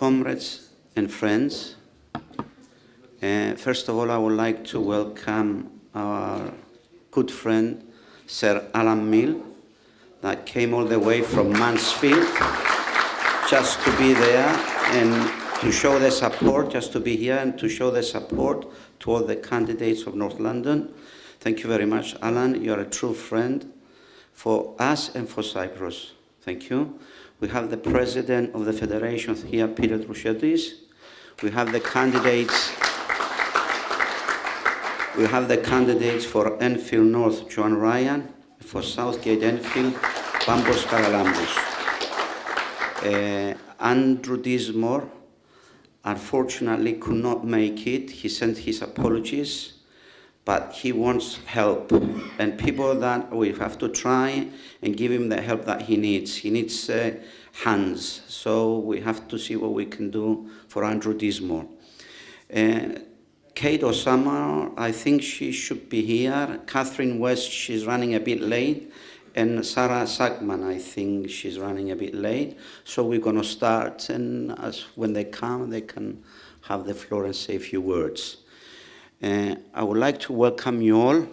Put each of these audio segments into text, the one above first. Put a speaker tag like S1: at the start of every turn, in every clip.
S1: comrades and friends, first of all, I would like to welcome our good friend, Sir Alan Meale, that came all the way from Mansfield just to be there and to show the support, just to be here and to show the support to all the candidates of North London. Thank you very much, Alan. You are a true friend for us and for Cyprus. Thank you. We have the President of the Federation here, Píτερ Δρουσιώτης. We have the candidates. We have the candidates for Enfield North, Joan Ryan, for Southgate Enfield, Πάμπos Χαραλάμπους. Andrew Dismore, unfortunately, could not make it. He sent his apologies, but he wants help. And people that we have to try and give him the help that he needs. He needs hands. So we have to see what we can do for Andrew Dismore. Kate Osamor, I think she should be here. Catherine West, she's running a bit late. And Sarah Sackman, I think she's running a bit late. So we're going to start, and when they come, they can have the floor and say a few words. I would like to welcome you all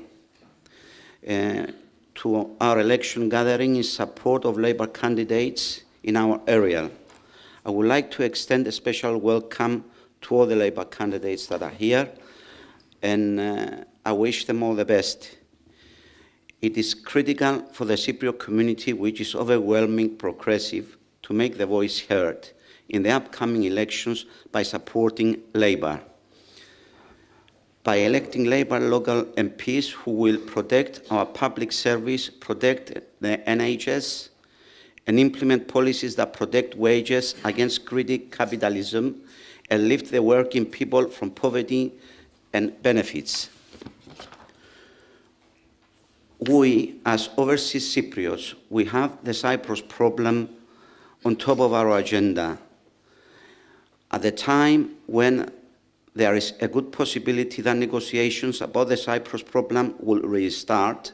S1: to our election gathering in support of Labour candidates in our area. I would like to extend a special welcome to all the Labour candidates that are here, and I wish them all the best. It is critical for the Cypriot community, which is overwhelming progressive, to make the voice heard in the upcoming elections by supporting Labour. By electing Labour local MPs who will protect our public service, protect the NHS, and implement policies that protect wages against greedy capitalism and lift the working people from poverty and benefits. We, as overseas Cypriots, we have the Cyprus problem on top of our agenda. At the time when there is a good possibility that negotiations about the Cyprus problem will restart,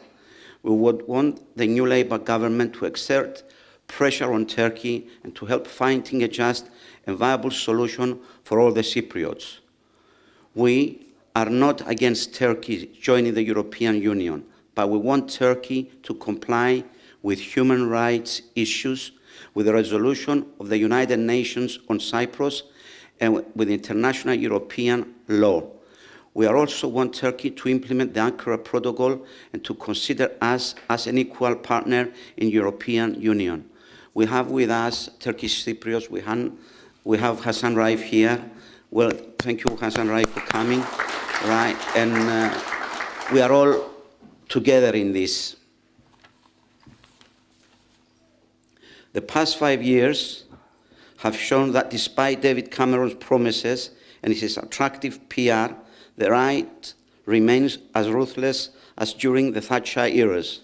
S1: we would want the new Labour government to exert pressure on Turkey and to help finding a just and viable solution for all the Cypriots. We are not against Turkey joining the European Union, but we want Turkey to comply with human rights issues, with the resolution of the United Nations on Cyprus, and with international European law. We also want Turkey to implement the Ankara Protocol and to consider us as an equal partner in European Union. We have with us Turkish Cypriots. We have Hasan Raif here. Well, thank you, Hasan Raif, for coming. Right, and we are all together in this. The past 5 years have shown that despite David Cameron's promises and his attractive PR, the right remains as ruthless as during the Thatcher eras.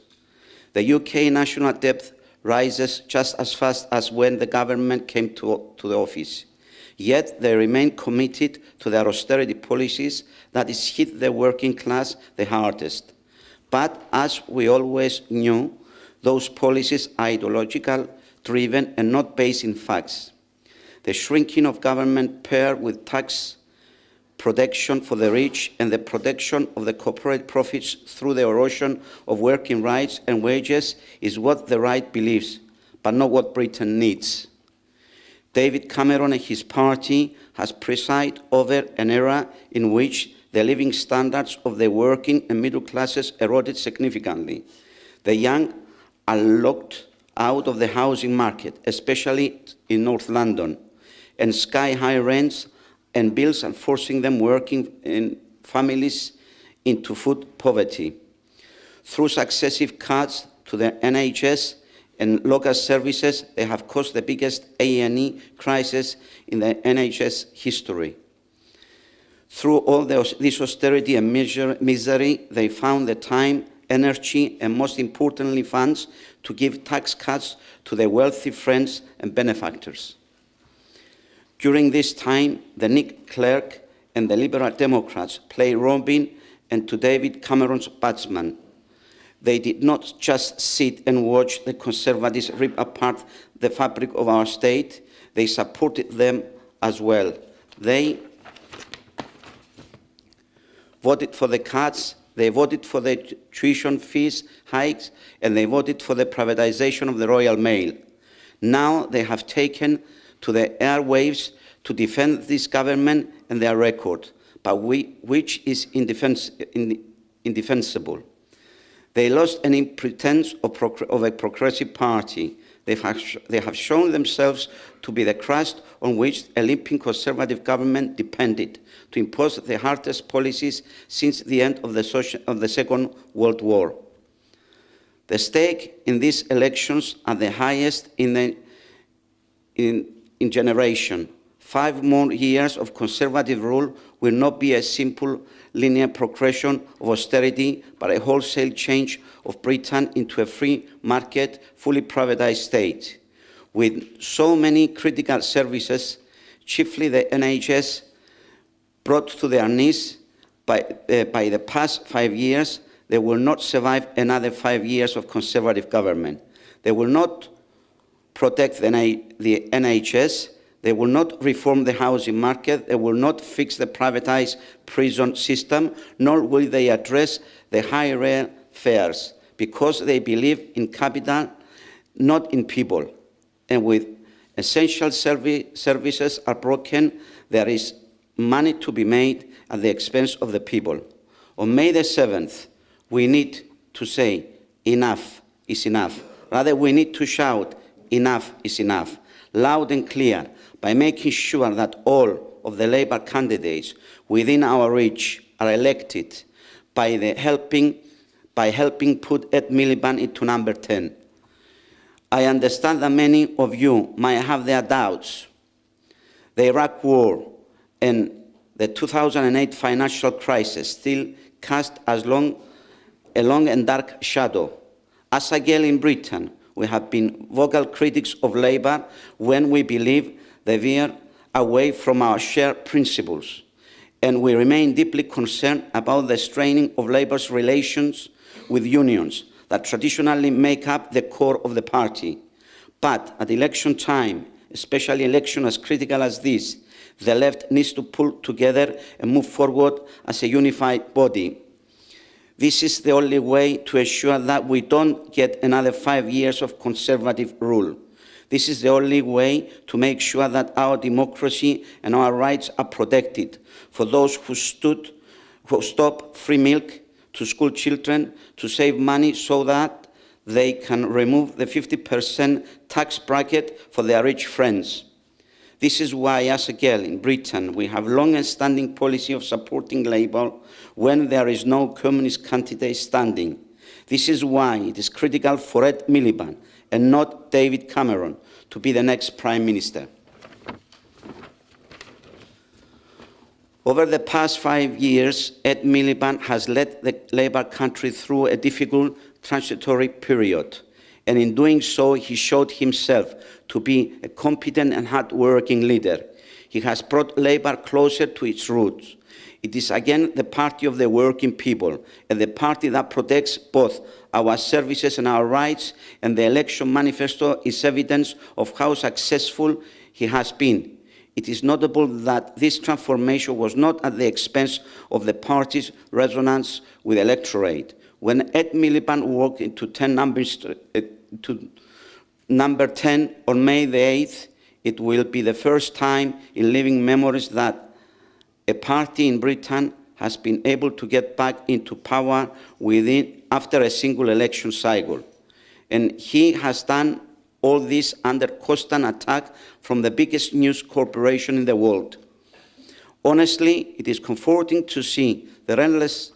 S1: The UK national debt rises just as fast as when the government came to the office. Yet they remain committed to their austerity policies that has hit the working class the hardest. But as we always knew, those policies are ideological, driven, and not based in facts. The shrinking of government paired with tax protection for the rich and the protection of the corporate profits through the erosion of working rights and wages is what the right believes, but not what Britain needs. David Cameron and his party has presided over an era in which the living standards of the working and middle classes eroded significantly. The young are locked out of the housing market, especially in North London, and sky-high rents and bills are forcing them working in families into food poverty. Through successive cuts to the NHS and local services, they have caused the biggest A&E crisis in the NHS history. Through all this austerity and misery, they found the time, energy, and most importantly, funds to give tax cuts to their wealthy friends and benefactors. During this time, the Nick Clegg and the Liberal Democrats played Robin and to David Cameron's batsman. They did not just sit and watch the Conservatives rip apart the fabric of our state, they supported them as well. They voted for the cuts, they voted for the tuition fees hikes, and they voted for the privatization of the Royal Mail. Now they have taken to the airwaves to defend this government and their record, but which is indefensible. They lost any pretense of a progressive party. They have shown themselves to be the crust on which a limping conservative government depended to impose the hardest policies since the end of the Second World War. The stake in these elections are the highest in generation. 5 more years of conservative rule will not be a simple linear progression of austerity, but a wholesale change of Britain into a free market, fully privatized state. With so many critical services, chiefly the NHS, brought to their knees by the past 5 years, they will not survive another 5 years of conservative government. They will not protect the NHS. They will not reform the housing market. They will not fix the privatized prison system, nor will they address the high rail fares, because they believe in capital, not in people. And with essential services are broken, there is money to be made at the expense of the people. On May the 7th, we need to say, enough is enough. Rather, we need to shout, enough is enough, loud and clear, by making sure that all of the Labour candidates within our reach are elected by helping put Ed Miliband into number 10. I understand that many of you might have their doubts. The Iraq War and the 2008 financial crisis still cast a long and dark shadow. As AKEL in Britain, we have been vocal critics of Labour when we believe they veer away from our shared principles, and we remain deeply concerned about the straining of Labour's relations with unions that traditionally make up the core of the party. But at election time, especially election as critical as this, the left needs to pull together and move forward as a unified body. This is the only way to ensure that we don't get another 5 years of conservative rule. This is the only way to make sure that our democracy and our rights are protected for those who stop free milk to school children, to save money so that they can remove the 50% tax bracket for their rich friends. This is why, as AKEL in Britain, we have long and standing policy of supporting Labour when there is no communist candidate standing. This is why it is critical for Ed Miliband and not David Cameron to be the next Prime Minister. Over the past 5 years, Ed Miliband has led the Labour country through a difficult transitory period, and in doing so, he showed himself to be a competent and hard-working leader. He has brought Labour closer to its roots. It is again the party of the working people, and the party that protects both our services and our rights, and the election manifesto is evidence of how successful he has been. It is notable that this transformation was not at the expense of the party's resonance with the electorate. When Ed Miliband walked into number 10 on May the 8th, it will be the first time in living memories that a party in Britain has been able to get back into power after a single election cycle. And he has done all this under constant attack from the biggest news corporation in the world. Honestly, it is comforting to see the relentless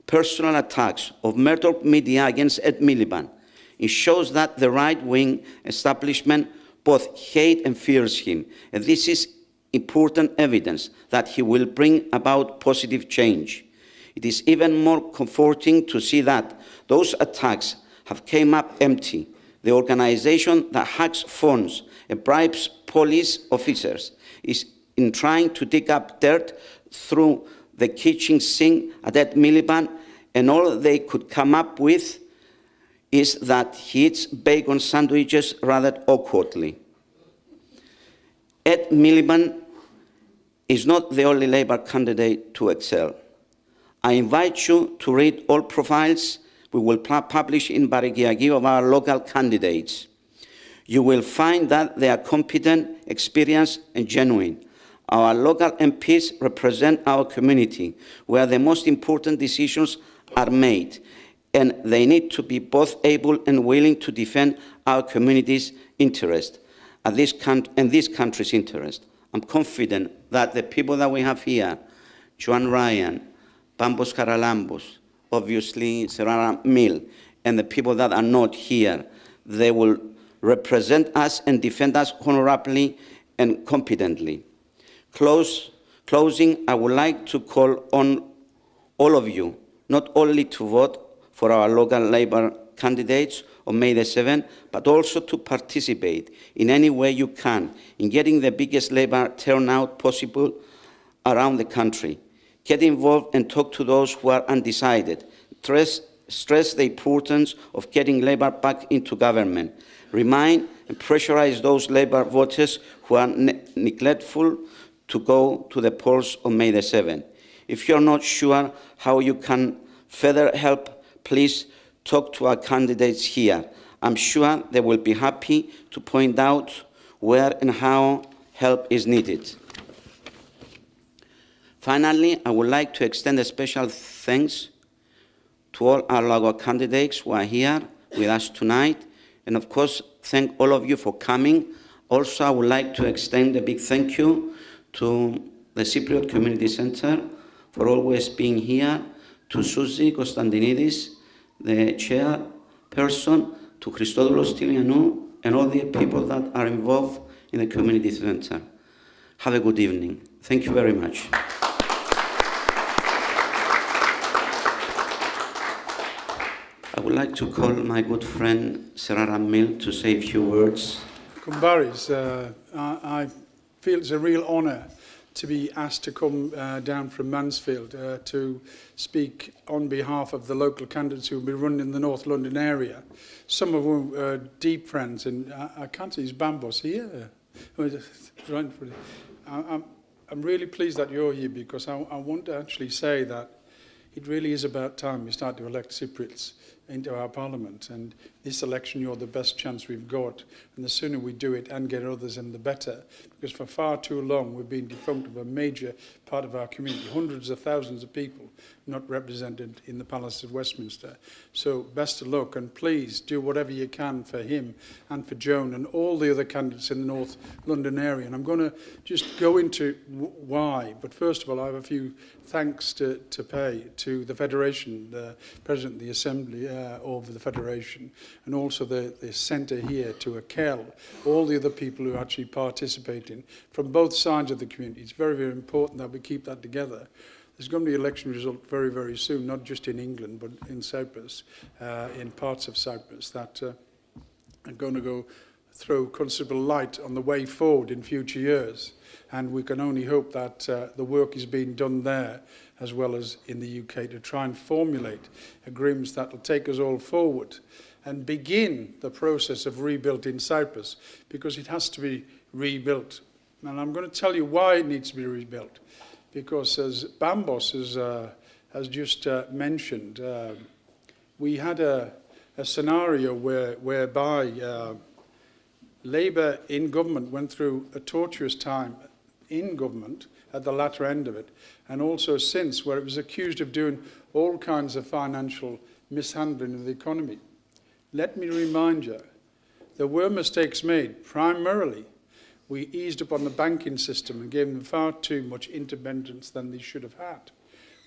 S1: personal attacks of Murdoch media against Ed Miliband. It shows that the right-wing establishment both hate and fears him, and this is important evidence that he will bring about positive change. It is even more comforting to see that those attacks have come up empty. The organization that hacks phones and bribes police officers is in trying to dig up dirt through the kitchen sink at Ed Miliband, and all they could come up with is that he eats bacon sandwiches rather awkwardly. Ed Miliband is not the only Labour candidate to excel. I invite you to read all profiles we will publish in Barighiaghi of our local candidates. You will find that they are competent, experienced, and genuine. Our local MPs represent our community, where the most important decisions are made, and they need to be both able and willing to defend our community's interest and this country's interest. I'm confident that the people that we have here, Joan Ryan, Pámbos Χαραλάμπους, obviously Sir Alan Meale, and the people that are not here, they will represent us and defend us honorably and competently. Closing, I would like to call on all of you, not only to vote for our local Labour candidates on May the 7th, but also to participate in any way you can in getting the biggest Labour turnout possible around the country. Get involved and talk to those who are undecided. Stress the importance of getting Labour back into government. Remind and pressurize those Labour voters who are neglectful to go to the polls on May the 7th. If you're not sure how you can further help, please talk to our candidates here. I'm sure they will be happy to point out where and how help is needed. Finally, I would like to extend a special thanks to all our local candidates who are here with us tonight, and of course, thank all of you for coming. Also, I would like to extend a big thank you to the Cypriot Community Centre for always being here, to Suzy Konstantinidis, the chairperson, to Christodoulos Stylianou, and all the people that are involved in the Community Centre. Have a good evening. Thank you very much. I would like to call my good friend Sir Alan Meale to say a few words.
S2: Cumbaris, I feel it's a real honour to be asked to come down from Mansfield to speak on behalf of the local candidates who will be running in the North London area. Some of whom are deep friends, and I can't see his Pámbos here. I'm really pleased that you're here, because I want to actually say that it really is about time we start to elect Cypriots into our parliament, and this election you're the best chance we've got, and the sooner we do it and get others in, the better, because for far too long we've been defunct of a major part of our community, hundreds of thousands of people not represented in the Palace of Westminster. So best of luck, and please do whatever you can for him and for Joan and all the other candidates in the North London area. And I'm going to just go into why, but first of all I have a few thanks to pay to the Federation, the President of the Assembly of the Federation, and also the centre here, to AKEL, all the other people who are actually participating from both sides of the community. It's very, very important that we keep that together. There's going to be an election result very, very soon, not just in England, but in Cyprus, in parts of Cyprus, that are going to throw considerable light on the way forward in future years. And we can only hope that the work is being done there, as well as in the UK, to try and formulate agreements that will take us all forward and begin the process of rebuilding Cyprus, because it has to be rebuilt. And I'm going to tell you why it needs to be rebuilt, because as Pámbos has just mentioned, we had a scenario whereby Labour in government went through a tortuous time in government at the latter end of it, and also since, where it was accused of doing all kinds of financial mishandling of the economy. Let me remind you, there were mistakes made. Primarily, we eased up on the banking system and gave them far too much independence than they should have had.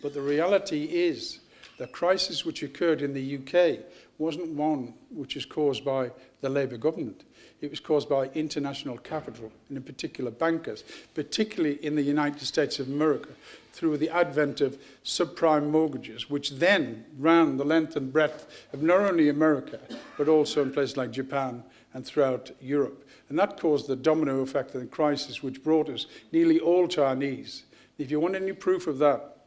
S2: But the reality is, the crisis which occurred in the UK wasn't one which is caused by the Labour government. It was caused by international capital, and in particular bankers, particularly in the United States of America, through the advent of subprime mortgages, which then ran the length and breadth of not only America, but also in places like Japan and throughout Europe. And that caused the domino effect of the crisis, which brought us nearly all to our knees. If you want any proof of that,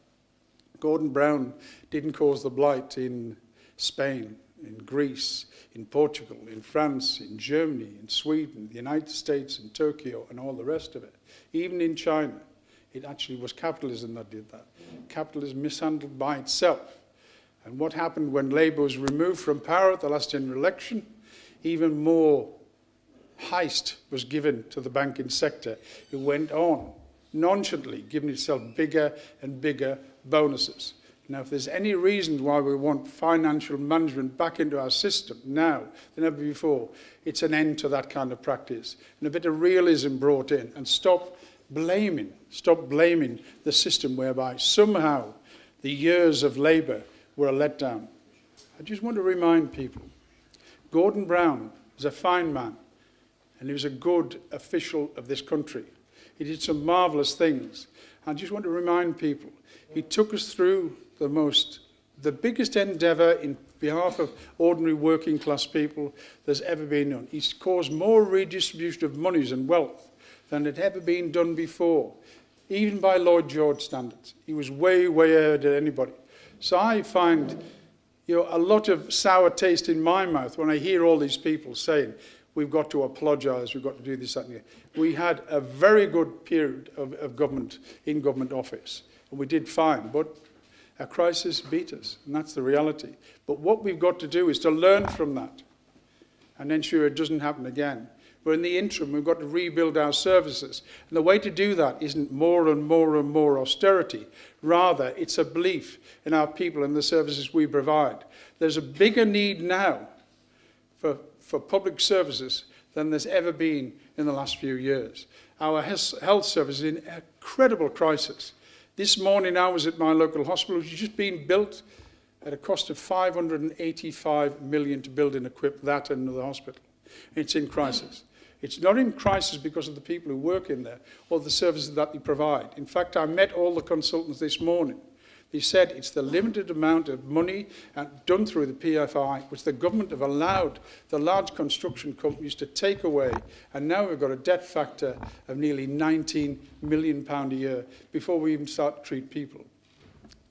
S2: Gordon Brown didn't cause the blight in Spain, in Greece, in Portugal, in France, in Germany, in Sweden, the United States, in Tokyo, and all the rest of it. Even in China, It actually was capitalism that did that. Capitalism mishandled by itself. And what happened when Labour was removed from power at the last general election, even more heist was given to the banking sector. It went on, nonchalantly, giving itself bigger and bigger bonuses. Now, if there's any reason why we want financial management back into our system now than ever before, it's an end to that kind of practice. And a bit of realism brought in, and stop blaming the system whereby somehow the years of Labour were a letdown. I just want to remind people, Gordon Brown was a fine man, and he was a good official of this country. He did some marvellous things. I just want to remind people, he took us through the biggest endeavour in behalf of ordinary working class people there's ever been done. He's caused more redistribution of monies and wealth than had ever been done before, even by Lloyd George standards. He was way, way ahead of anybody. So I find a lot of sour taste in my mouth when I hear all these people saying, we've got to apologise, we've got to do this, that and the other. We had a very good period of government, in government office, and we did fine, but a crisis beat us, and that's the reality. But what we've got to do is to learn from that and ensure it doesn't happen again. But in the interim, we've got to rebuild our services. And the way to do that isn't more and more and more austerity. Rather, it's a belief in our people and the services we provide. There's a bigger need now for public services than there's ever been in the last few years. Our health service is in a credible crisis. This morning I was at my local hospital, which has just been built at a cost of $585 million to build and equip that and the hospital. It's in crisis. It's not in crisis because of the people who work in there or the services that they provide. In fact, I met all the consultants this morning. They said it's the limited amount of money done through the PFI, which the government have allowed the large construction companies to take away, and now we've got a debt factor of nearly £19 million a year before we even start to treat people.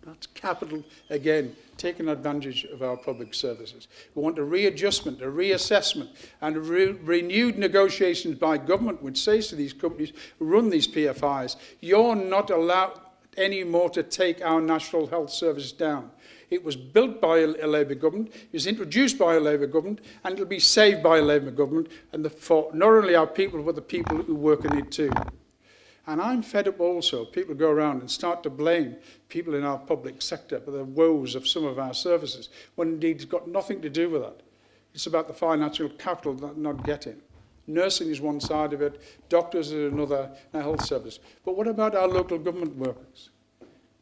S2: That's capital, again, taking advantage of our public services. We want a readjustment, a reassessment, and renewed negotiations by government, which says to these companies who run these PFIs, you're not allowed anymore to take our national health service down. It was built by a Labour government, it was introduced by a Labour government, and it'll be saved by a Labour government, and for not only our people, but the people who work in it too. And I'm fed up also. People go around and start to blame people in our public sector for the woes of some of our services, when indeed it's got nothing to do with that. It's about the financial capital that they're not getting. Nursing is one side of it, doctors are another, and health service. But what about our local government workers?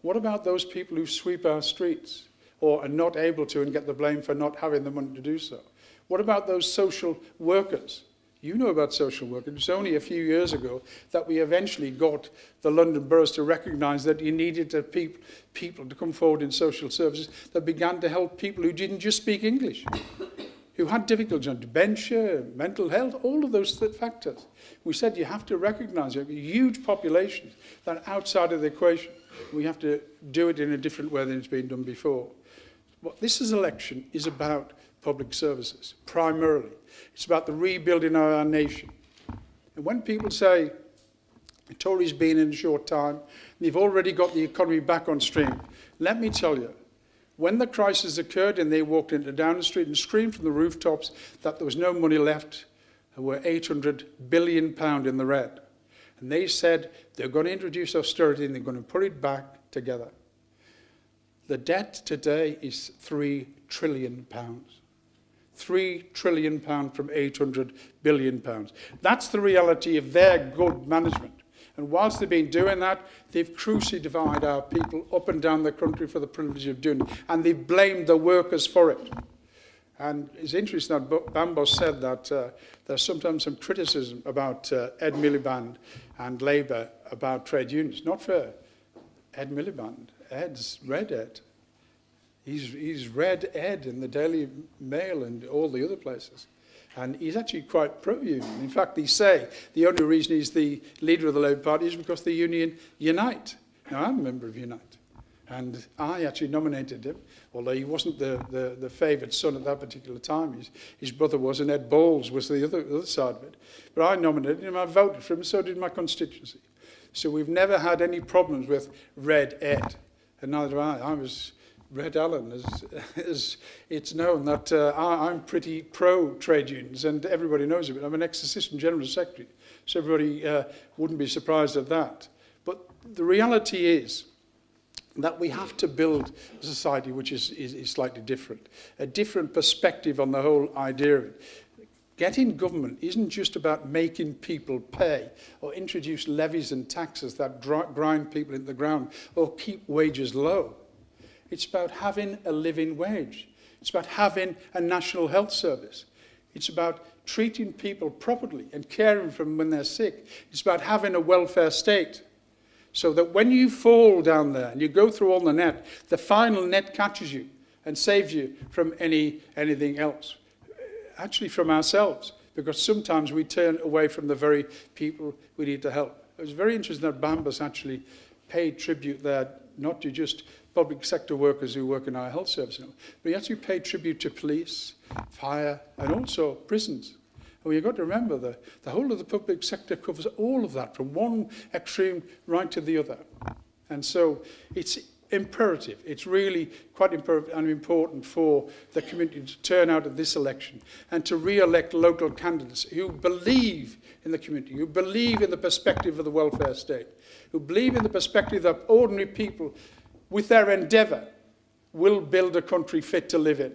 S2: What about those people who sweep our streets or are not able to and get the blame for not having the money to do so? What about those social workers? You know about social work. It was only a few years ago that we eventually got the London boroughs to recognise that you needed people to come forward in social services that began to help people who didn't just speak English, who had difficulties on dementia, mental health, all of those factors. We said you have to recognise you have huge populations that are outside of the equation. We have to do it in a different way than it's been done before. What this election is about public services, primarily. It's about the rebuilding of our nation. And when people say the Tories have been in a short time, and they've already got the economy back on stream, let me tell you, when the crisis occurred and they walked into Downing Street and screamed from the rooftops that there was no money left, there were £800 billion in the red. And they said they're going to introduce austerity and they're going to put it back together. The debt today is £3 trillion. £3 trillion from £800 billion. That's the reality of their good management. And whilst they've been doing that, they've crucially divided our people up and down the country for the privilege of doing it. And they've blamed the workers for it. And it's interesting that Pambos said that there's sometimes some criticism about Ed Miliband and Labour about trade unions. Not fair. Ed Miliband. Ed's Red Ed. He's read Ed in the Daily Mail and all the other places. And he's actually quite pro-union. In fact, they say the only reason he's the leader of the Labour Party is because the union Unite. Now, I'm a member of Unite. And I actually nominated him, although he wasn't the favoured son at that particular time. His brother was, and Ed Bowles was the other side of it. But I nominated him, I voted for him, and so did my constituency. So we've never had any problems with Red Ed, and neither have I. I was Red Alan, as it's known that I'm pretty pro-trade unions, and everybody knows it. I'm an ex-assistant general secretary, so everybody wouldn't be surprised at that. But the reality is that we have to build a society which is slightly different, a different perspective on the whole idea of it. Getting government isn't just about making people pay or introduce levies and taxes that grind people into the ground or keep wages low. It's about having a living wage. It's about having a national health service. It's about treating people properly and caring for them when they're sick. It's about having a welfare state, so that when you fall down there and you go through all the net, the final net catches you and saves you from anything else. Actually from ourselves, because sometimes we turn away from the very people we need to help. It was very interesting that Bambas actually paid tribute there, not to just public sector workers who work in our health service, but he actually paid tribute to police, fire, and also prisons. And you've got to remember the whole of the public sector covers all of that, from one extreme right to the other. And so it's imperative, it's really quite imperative and important for the community to turn out at this election and to re-elect local candidates who believe in the community, who believe in the perspective of the welfare state, who believe in the perspective that ordinary people, with their endeavour, will build a country fit to live in.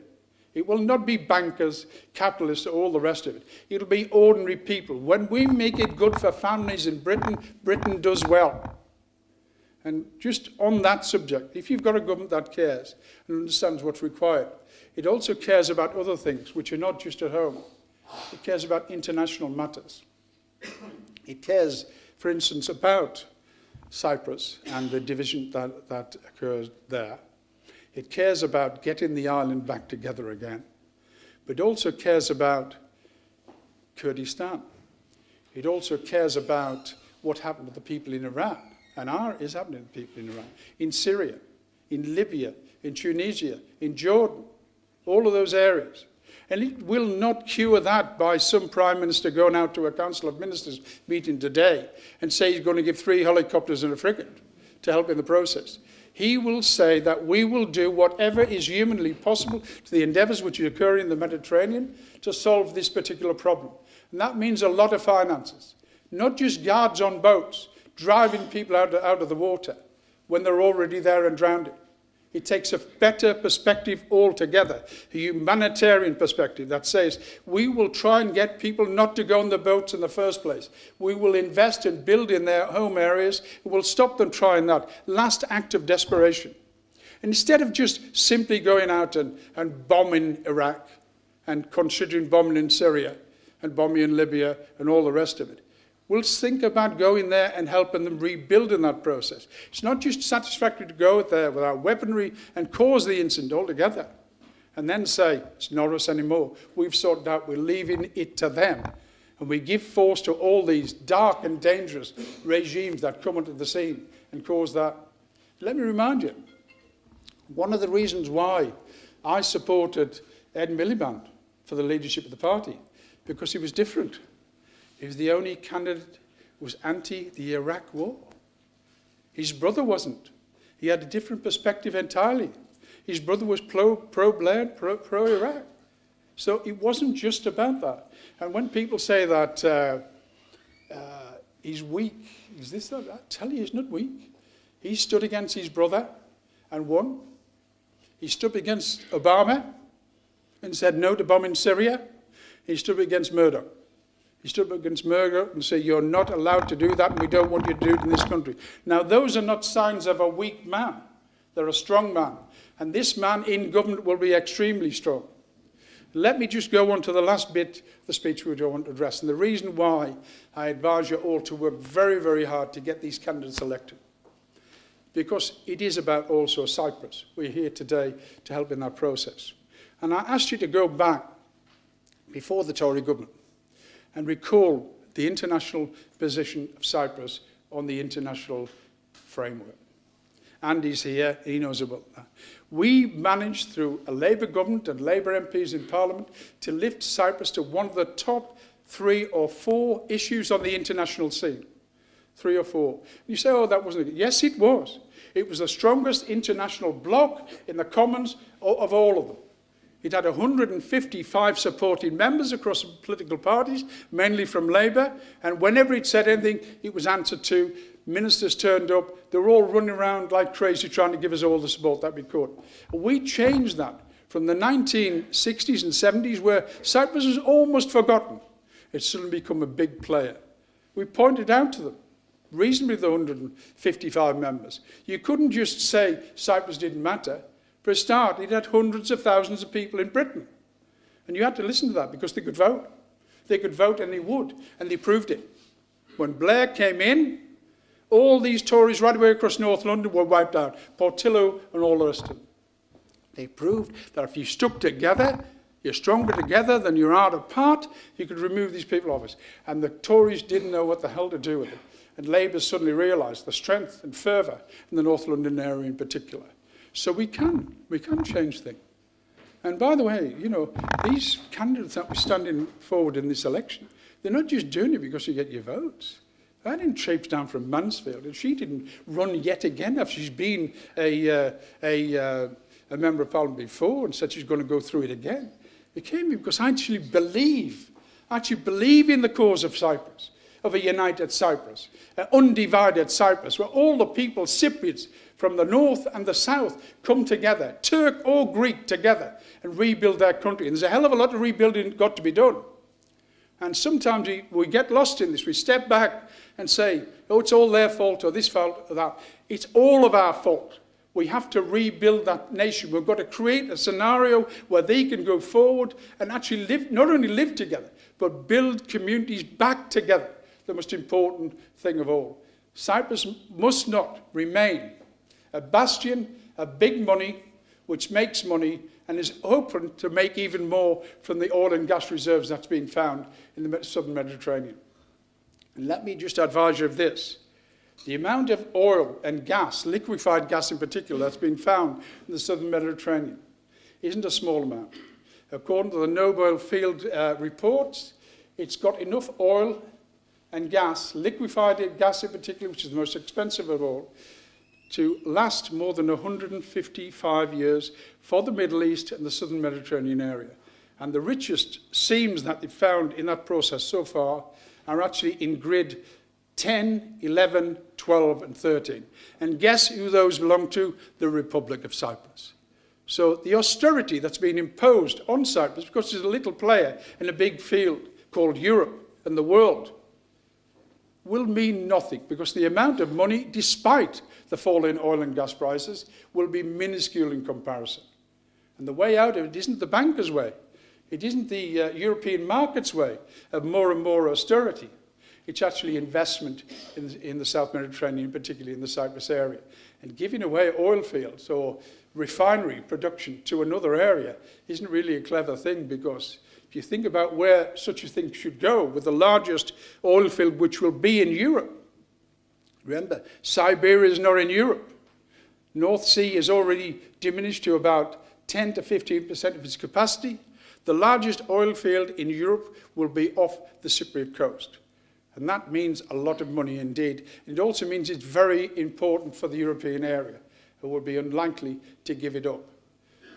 S2: It will not be bankers, capitalists, or all the rest of it. It'll be ordinary people. When we make it good for families in Britain, Britain does well. And just on that subject, if you've got a government that cares and understands what's required, it also cares about other things which are not just at home. It cares about international matters. It cares, for instance, about Cyprus and the division that occurs there. It cares about getting the island back together again. But it also cares about Kurdistan. It also cares about what happened to the people in Iran. And is happening to people in Iran, in Syria, in Libya, in Tunisia, in Jordan, all of those areas. And it will not cure that by some Prime Minister going out to a Council of Ministers meeting today and say he's going to give 3 helicopters and a frigate to help in the process. He will say that we will do whatever is humanly possible to the endeavours which are occurring in the Mediterranean to solve this particular problem. And that means a lot of finances, not just guards on boats, driving people out of the water when they're already there and drowning. It takes a better perspective altogether, a humanitarian perspective that says we will try and get people not to go on the boats in the first place. We will invest and build in their home areas. We will stop them trying that last act of desperation. And instead of just simply going out and bombing Iraq and considering bombing in Syria and bombing in Libya and all the rest of it, we'll think about going there and helping them rebuild in that process. It's not just satisfactory to go there with our weaponry and cause the incident altogether and then say, it's not us anymore. We've sorted out, we're leaving it to them. And we give force to all these dark and dangerous regimes that come onto the scene and cause that. Let me remind you, one of the reasons why I supported Ed Miliband for the leadership of the party, because he was different. He was the only candidate who was anti the Iraq war. His brother wasn't. He had a different perspective entirely. His brother was pro-Blair, pro-Iraq. So it wasn't just about that. And when people say that he's weak, is this that? I tell you, he's not weak. He stood against his brother and won. He stood against Obama and said no to bombing Syria. He stood against Murdoch. He stood against Murdoch and said, you're not allowed to do that, and we don't want you to do it in this country. Now, those are not signs of a weak man. They're a strong man. And this man in government will be extremely strong. Let me just go on to the last bit of the speech which I want to address. And the reason why I advise you all to work very, very hard to get these candidates elected. Because it is about also Cyprus. We're here today to help in that process. And I asked you to go back before the Tory government and recall the international position of Cyprus on the international framework. Andy's here, he knows about that. We managed through a Labour government and Labour MPs in Parliament to lift Cyprus to one of the top 3 or 4 issues on the international scene. 3 or 4. You say, oh, that wasn't it. Yes, it was. It was the strongest international bloc in the Commons of all of them. It had 155 supporting members across political parties, mainly from Labour, and whenever it said anything, it was answered to. Ministers turned up. They were all running around like crazy trying to give us all the support that we could. We changed that from the 1960s and 70s, where Cyprus was almost forgotten. It's suddenly become a big player. We pointed out to them, reasonably the 155 members. You couldn't just say Cyprus didn't matter. For a start, it had hundreds of thousands of people in Britain. And you had to listen to that because they could vote. They could vote and they would, and they proved it. When Blair came in, all these Tories right away across North London were wiped out. Portillo and all the rest of them. They proved that if you stuck together, you're stronger together than you are apart, you could remove these people off us. And the Tories didn't know what the hell to do with it. And Labour suddenly realised the strength and fervour in the North London area in particular. So we can change things. And by the way, you know, these candidates that were standing forward in this election, they're not just doing it because you get your votes. I didn't traipse down from Mansfield. And she didn't run yet again after she's been a member of Parliament before and said she's going to go through it again. It came because I actually believe in the cause of Cyprus, of a united Cyprus, an undivided Cyprus, where all the people, Cypriots, from the north and the south, come together, Turk or Greek together, and rebuild their country. And there's a hell of a lot of rebuilding got to be done. And sometimes we get lost in this. We step back and say, oh, it's all their fault, or this fault, or that. It's all of our fault. We have to rebuild that nation. We've got to create a scenario where they can go forward and actually live, not only live together, but build communities back together. The most important thing of all. Cyprus must not remain a bastion of big money, which makes money and is hoping to make even more from the oil and gas reserves that's being found in the southern Mediterranean. And let me just advise you of this. The amount of oil and gas, liquefied gas in particular, that's been found in the southern Mediterranean isn't a small amount. According to the Nobel Field reports, it's got enough oil and gas, liquefied gas in particular, which is the most expensive of all, to last more than 155 years for the Middle East and the southern Mediterranean area. And the richest seams that they've found in that process so far are actually in grid 10, 11, 12, and 13. And guess who those belong to? The Republic of Cyprus. So the austerity that's been imposed on Cyprus, because it's a little player in a big field called Europe and the world, will mean nothing, because the amount of money, despite the fall in oil and gas prices, will be minuscule in comparison. And the way out of it isn't the bankers' way. It isn't the European markets' way of more and more austerity. It's actually investment in the South Mediterranean, particularly in the Cyprus area. And giving away oil fields or refinery production to another area isn't really a clever thing, because if you think about where such a thing should go, with the largest oil field which will be in Europe. Remember, Siberia is not in Europe. North Sea is already diminished to about 10 to 15% of its capacity. The largest oil field in Europe will be off the Cypriot coast. And that means a lot of money indeed. It also means it's very important for the European area, and will be unlikely to give it up.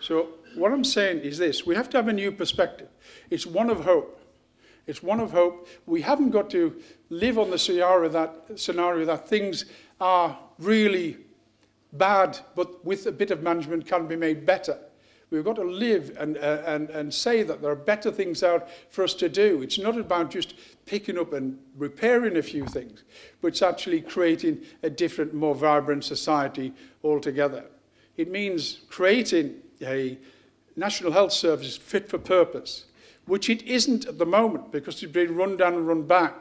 S2: So what I'm saying is this: we have to have a new perspective. It's one of hope. It's one of hope. We haven't got to live on the scenario that things are really bad, but with a bit of management can be made better. We've got to live and say that there are better things out for us to do. It's not about just picking up and repairing a few things, but it's actually creating a different, more vibrant society altogether. It means creating a National Health Service fit for purpose, which it isn't at the moment because it's been run down and run back.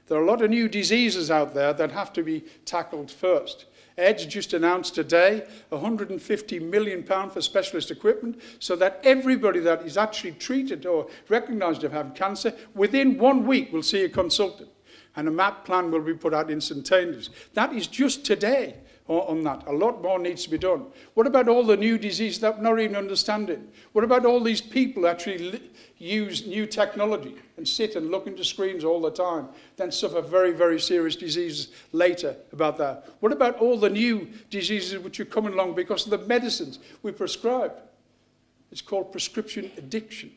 S2: There are a lot of new diseases out there that have to be tackled first. Ed's just announced today £150 million for specialist equipment, so that everybody that is actually treated or recognised of having cancer, within 1 week will see a consultant. And a MAP plan will be put out instantaneously. That is just today. on that. A lot more needs to be done. What about all the new diseases that we're not even understanding? What about all these people who actually use new technology and sit and look into screens all the time, then suffer very, very serious diseases later about that? What about all the new diseases which are coming along because of the medicines we prescribe? It's called prescription addiction.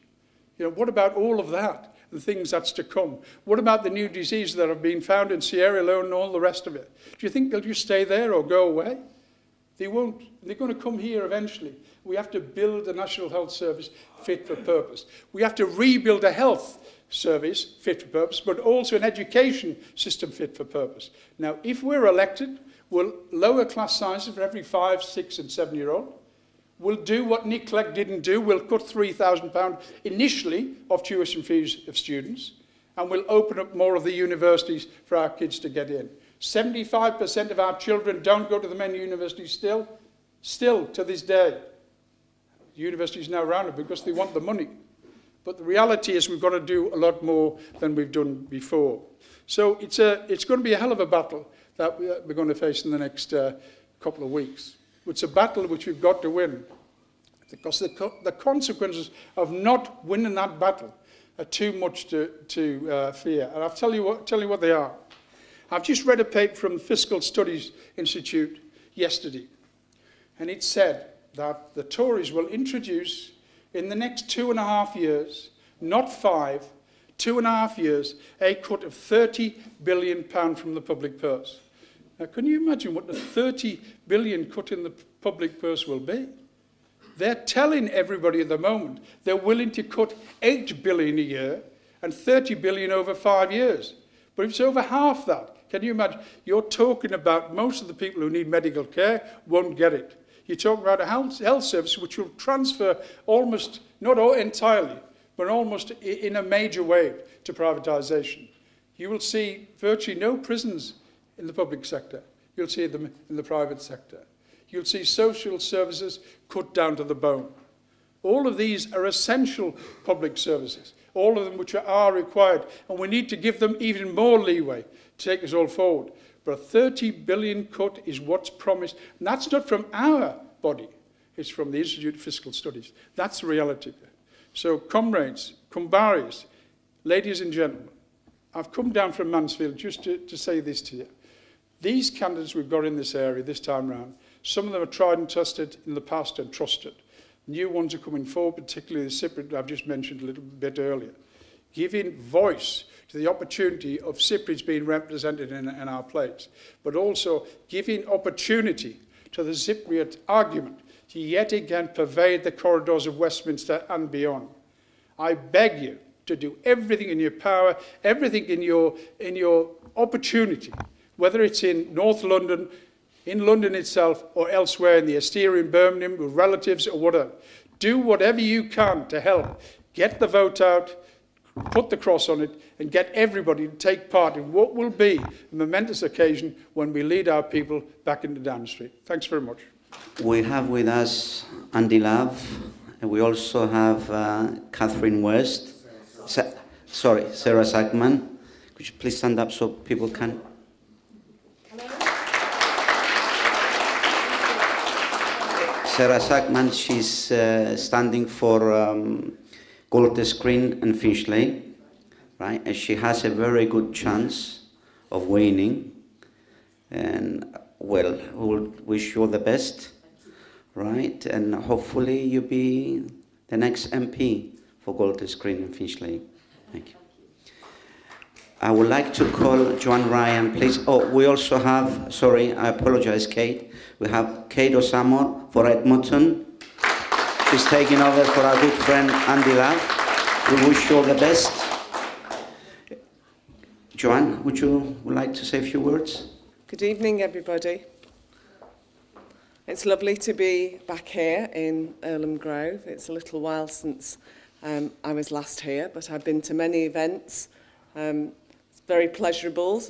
S2: You know, what about all of that? The things that's to come. What about the new diseases that have been found in Sierra Leone and all the rest of it? Do you think they'll just stay there or go away? They won't. They're going to come here eventually. We have to build a National Health Service fit for purpose. We have to rebuild a health service fit for purpose, but also an education system fit for purpose. Now, if we're elected, we'll lower class sizes for every 5, 6 and 7-year-old. We'll do what Nick Clegg didn't do. We'll cut £3,000 initially of tuition fees of students, and we'll open up more of the universities for our kids to get in. 75% of our children don't go to the main universities still to this day. The university is now around it because they want the money. But the reality is we've got to do a lot more than we've done before. So it's going to be a hell of a battle that we're going to face in the next couple of weeks. It's a battle which we've got to win, because the consequences of not winning that battle are too much to fear. And I'll tell you what they are. I've just read a paper from the Fiscal Studies Institute yesterday, and it said that the Tories will introduce in the next 2.5 years, not 5, 2.5 years, a cut of £30 billion from the public purse. Now, can you imagine what the 30 billion cut in the public purse will be? They're telling everybody at the moment they're willing to cut 8 billion a year and 30 billion over 5 years. But if it's over half that, can you imagine? You're talking about most of the people who need medical care won't get it. You're talking about a health service which will transfer almost, not entirely, but almost in a major way to privatisation. You will see virtually no prisons in the public sector. You'll see them in the private sector. You'll see social services cut down to the bone. All of these are essential public services, all of them which are required, and we need to give them even more leeway to take us all forward. But a 30 billion cut is what's promised, and that's not from our body, it's from the Institute of Fiscal Studies. That's the reality. So comrades, combaris, ladies and gentlemen, I've come down from Mansfield just to say this to you. These candidates we've got in this area this time round, some of them are tried and tested in the past and trusted. New ones are coming forward, particularly the Cypriot I've just mentioned a little bit earlier. Giving voice to the opportunity of Cypriots being represented in our place, but also giving opportunity to the Cypriot argument to yet again pervade the corridors of Westminster and beyond. I beg you to do everything in your power, everything in your opportunity, whether it's in North London, in London itself, or elsewhere in the Asteria in Birmingham, with relatives or whatever. Do whatever you can to help get the vote out, put the cross on it, and get everybody to take part in what will be a momentous occasion when we lead our people back into Downing Street. Thanks very much.
S1: We have with us Andy Love, and we also have Catherine West. Sarah Sackman. Could you please stand up so people can... Sarah Sackman, she's standing for Golders Green and Finchley, right? And she has a very good chance of winning. And, well, we'll wish you all the best, right? And hopefully you'll be the next MP for Golders Green and Finchley. Thank you. I would like to call Joan Ryan, please. Oh, we also have, sorry, I apologize, Kate. We have Kate Osamor for Edmonton. She's taking over for our good friend Andy Love. We wish you all the best. Joan, would you like to say a few words?
S3: Good evening, everybody. It's lovely to be back here in Earlham Grove. It's a little while since I was last here, but I've been to many events. Very pleasurable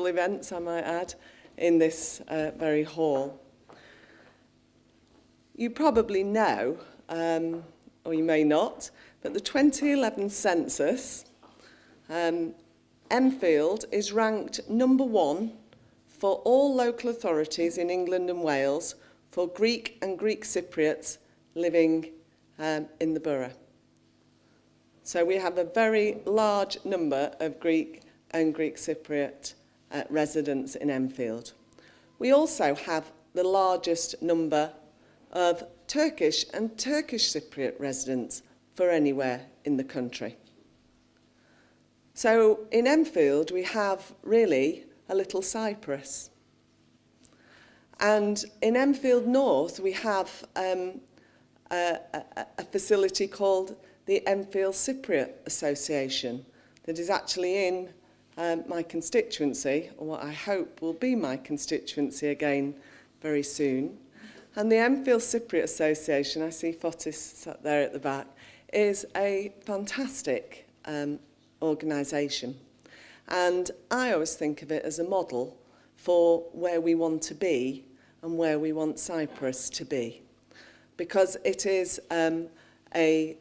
S3: events, I might add, in this very hall. You probably know, or you may not, but the 2011 census, Enfield is ranked number 1 for all local authorities in England and Wales for Greek and Greek Cypriots living in the borough. So we have a very large number of Greek and Greek Cypriot residents in Enfield. We also have the largest number of Turkish and Turkish Cypriot residents for anywhere in the country. So in Enfield we have really a little Cyprus. And in Enfield North we have a facility called the Enfield Cypriot Association that is actually in my constituency, or what I hope will be my constituency again very soon. And the Enfield Cypriot Association, I see Fotis sat there at the back, is a fantastic organisation. And I always think of it as a model for where we want to be and where we want Cyprus to be. Because it is a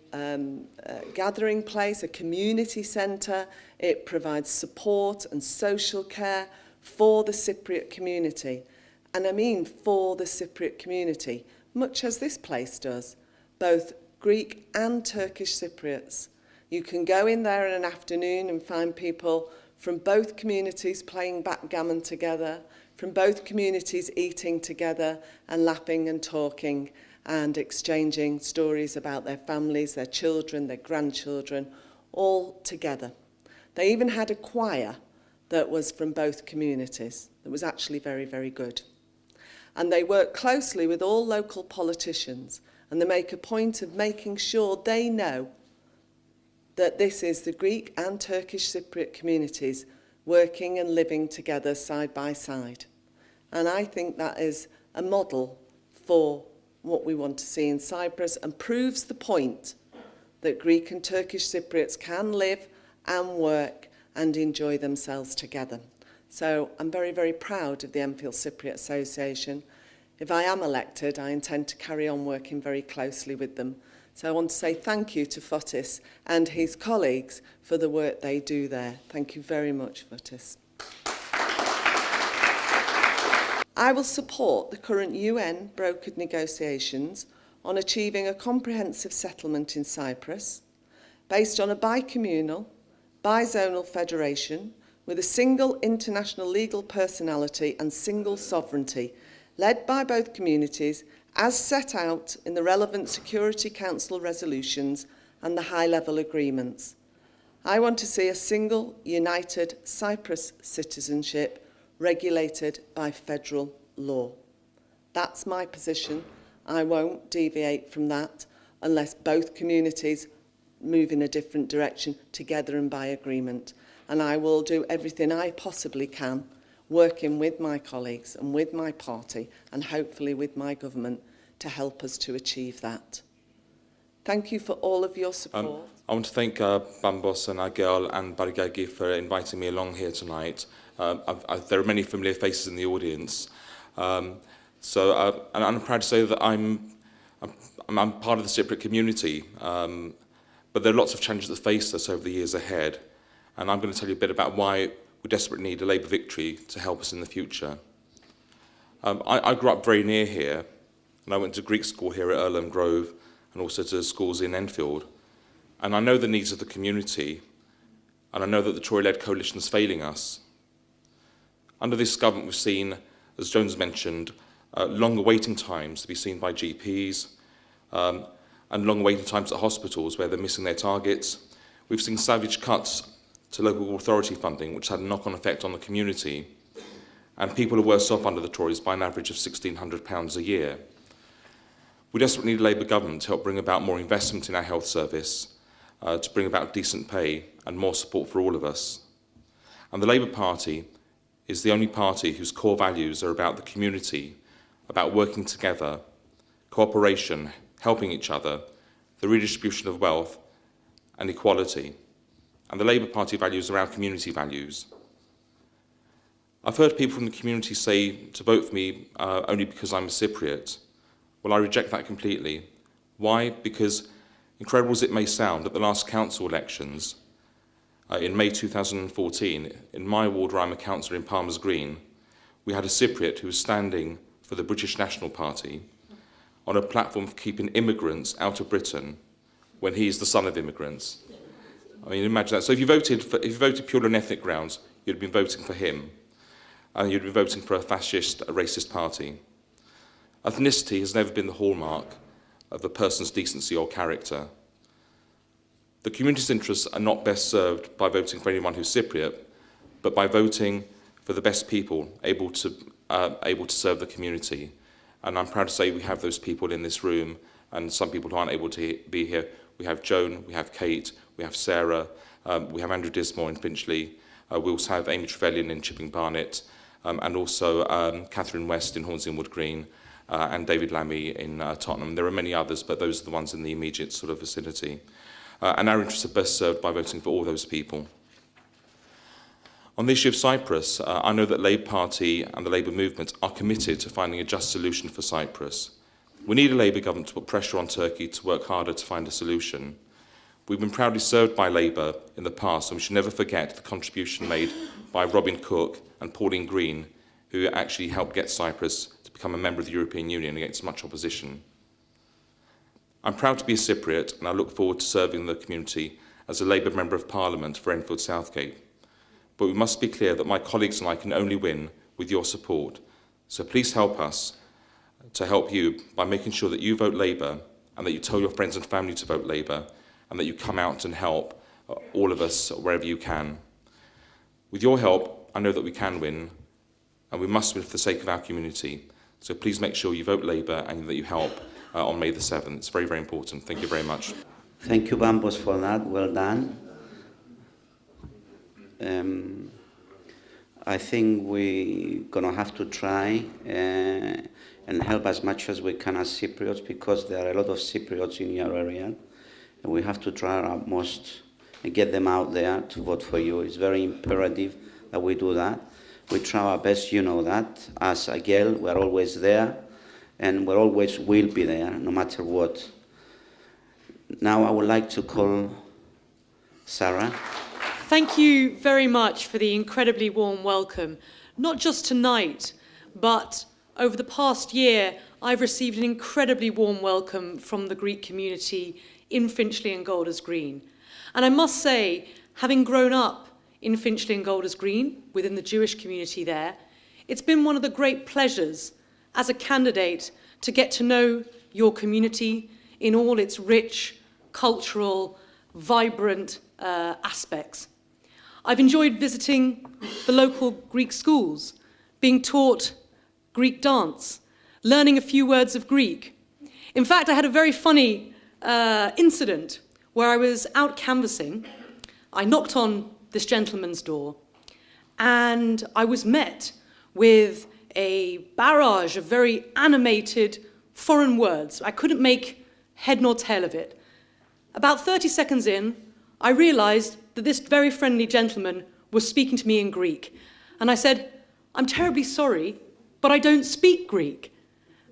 S3: gathering place, a community centre. It provides support and social care for the Cypriot community. And I mean for the Cypriot community, much as this place does, both Greek and Turkish Cypriots. You can go in there in an afternoon and find people from both communities playing backgammon together, from both communities eating together and laughing and talking and exchanging stories about their families, their children, their grandchildren, all together. They even had a choir that was from both communities. That was actually very, very good. And they work closely with all local politicians, and they make a point of making sure they know that this is the Greek and Turkish Cypriot communities working and living together side by side. And I think that is a model for what we want to see in Cyprus and proves the point that Greek and Turkish Cypriots can live and work and enjoy themselves together. So I'm very, very proud of the Enfield Cypriot Association. If I am elected, I intend to carry on working very closely with them. So I want to say thank you to Fotis and his colleagues for the work they do there. Thank you very much, Fotis. I will support the current UN brokered negotiations on achieving a comprehensive settlement in Cyprus based on a bi-communal, bi-zonal federation with a single international legal personality and single sovereignty, led by both communities as set out in the relevant Security Council resolutions and the high-level agreements. I want to see a single, united Cyprus citizenship regulated by federal law. That's my position. I won't deviate from that unless both communities move in a different direction together and by agreement. And I will do everything I possibly can, working with my colleagues and with my party and hopefully with my government to help us to achieve that. Thank you for all of your support.
S4: I want to thank Bambos and AKEL and Barigagi for inviting me along here tonight. There are many familiar faces in the audience. And I'm proud to say that I'm part of the Cypriot community, but there are lots of challenges that face us over the years ahead. And I'm going to tell you a bit about why we desperately need a Labour victory to help us in the future. I grew up very near here, and I went to Greek school here at Earlham Grove and also to schools in Enfield. And I know the needs of the community, and I know that the Tory-led coalition is failing us. Under this government, we've seen, as Joan's mentioned, longer waiting times to be seen by GPs, and long waiting times at hospitals where they're missing their targets. We've seen savage cuts to local authority funding, which had a knock-on effect on the community. And people are worse off under the Tories by an average of £1,600 a year. We desperately need a Labour government to help bring about more investment in our health service, to bring about decent pay and more support for all of us. And the Labour Party is the only party whose core values are about the community, about working together, cooperation, helping each other, the redistribution of wealth and equality. And the Labour Party values are our community values. I've heard people from the community say to vote for me only because I'm a Cypriot. Well, I reject that completely. Why? Because, incredible as it may sound, at the last council elections, in May 2014, in my ward where I'm a councillor in Palmer's Green, we had a Cypriot who was standing for the British National Party on a platform for keeping immigrants out of Britain when he's the son of immigrants. I mean, imagine that. So if you voted purely on ethnic grounds, you'd have been voting for him, and you'd have been voting for a fascist, a racist party. Ethnicity has never been the hallmark of a person's decency or character. The community's interests are not best served by voting for anyone who's Cypriot, but by voting for the best people able to serve the community. And I'm proud to say we have those people in this room, and some people who aren't able to be here. We have Joan, we have Kate, we have Sarah, we have Andrew Dismore in Finchley, we also have Amy Trevelyan in Chipping Barnet, and also Catherine West in Hornsey and Wood Green, and David Lammy in Tottenham. There are many others, but those are the ones in the immediate sort of vicinity. And our interests are best served by voting for all those people. On the issue of Cyprus, I know that the Labour Party and the Labour movement are committed to finding a just solution for Cyprus. We need a Labour government to put pressure on Turkey to work harder to find a solution. We've been proudly served by Labour in the past, and we should never forget the contribution made by Robin Cook and Pauline Green, who actually helped get Cyprus to become a member of the European Union against much opposition. I'm proud to be a Cypriot, and I look forward to serving the community as a Labour Member of Parliament for Enfield Southgate. But we must be clear that my colleagues and I can only win with your support. So please help us to help you by making sure that you vote Labour, and that you tell your friends and family to vote Labour, and that you come out and help all of us wherever you can. With your help, I know that we can win, and we must win for the sake of our community. So please make sure you vote Labour and that you help on May the 7th. It's very, very important. Thank you very much.
S1: Thank you, Paμπos, for that. Well done. I think we're going to have to try and help as much as we can as Cypriots, because there are a lot of Cypriots in your area, and we have to try our utmost and get them out there to vote for you. It's very imperative that we do that. We try our best, you know that. As ΑΚΕΛ, we're always there, and we always will be there, no matter what. Now I would like to call Sarah.
S5: Thank you very much for the incredibly warm welcome. Not just tonight, but over the past year, I've received an incredibly warm welcome from the Greek community in Finchley and Golders Green. And I must say, having grown up in Finchley and Golders Green, within the Jewish community there, it's been one of the great pleasures as a candidate to get to know your community in all its rich, cultural, vibrant aspects. I've enjoyed visiting the local Greek schools, being taught Greek dance, learning a few words of Greek. In fact, I had a very funny incident where I was out canvassing. I knocked on this gentleman's door, and I was met with a barrage of very animated foreign words. I couldn't make head nor tail of it. About 30 seconds in, I realized that this very friendly gentleman was speaking to me in Greek. And I said, "I'm terribly sorry, but I don't speak Greek."